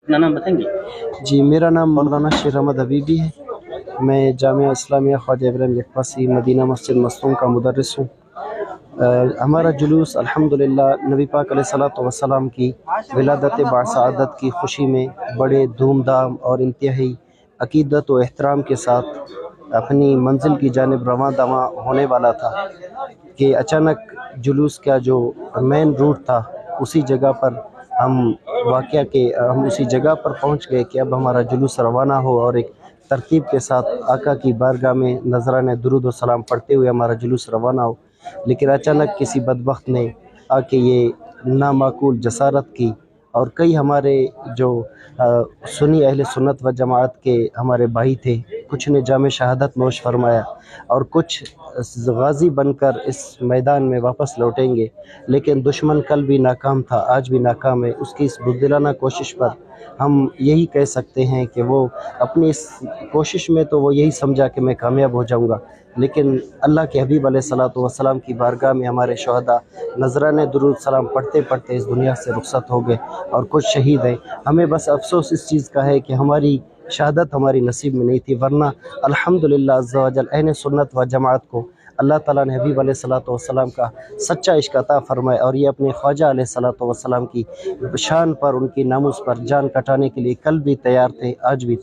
अपना नाम बताएंगे? जी, मेरा नाम मौलाना शेर अहमद हबीबी है। मैं जामिया इस्लामिया ख्वाजा इब्राहिम यकपासी मदीना मस्जिद मस्तूम का मुदर्रिस हूँ। हमारा जुलूस अल्हम्दुलिल्लाह नबी पाक अलैहिस्सलातु वस्सलाम की विलादत बासआदत की खुशी में बड़े धूमधाम और इंतहाई अकीदत व एहतराम के साथ अपनी मंजिल की जानिब रवां दवां होने वाला था कि अचानक जुलूस का जो मेन रूट था उसी जगह पर हम उसी जगह पर पहुंच गए कि अब हमारा जुलूस रवाना हो और एक तरतीब के साथ आका की बारगाह में नजराने दुरूद व सलाम पढ़ते हुए हमारा जुलूस रवाना हो। लेकिन अचानक किसी बदबख्त ने आके ये नामाकूल जसारत की और कई हमारे जो सुन्नी अहले सुन्नत व जमात के हमारे भाई थे, कुछ ने जाम शहादत नोश फरमाया और कुछ गाजी बनकर इस मैदान में वापस लौटेंगे। लेकिन दुश्मन कल भी नाकाम था, आज भी नाकाम है। उसकी इस बुज़दिलाना कोशिश पर हम यही कह सकते हैं कि वो अपनी इस कोशिश में तो वो यही समझा कि मैं कामयाब हो जाऊंगा, लेकिन अल्लाह के हबीब अलैहिस्सलातु वस्सलाम की बारगाह में हमारे शहदा नजराने दुरूद सलाम पढ़ते पढ़ते इस दुनिया से रुखसत हो गए और कुछ शहीद हैं। हमें बस अफसोस इस चीज़ का है कि हमारी शहादत हमारी नसीब में नहीं थी, वरना अल्हम्दुलिल्लाह अज़्ज़ा वजल अहले सुन्नत व जमात को अल्लाह ताला ने हबीब अलैहिस्सलातु वस्सलाम का सच्चा इश्क अता फरमाए और ये अपने ख्वाजा अलैहिस्सलातु वस्सलाम की शान पर, उनकी नामुस पर जान कटाने के लिए कल भी तैयार थे, आज भी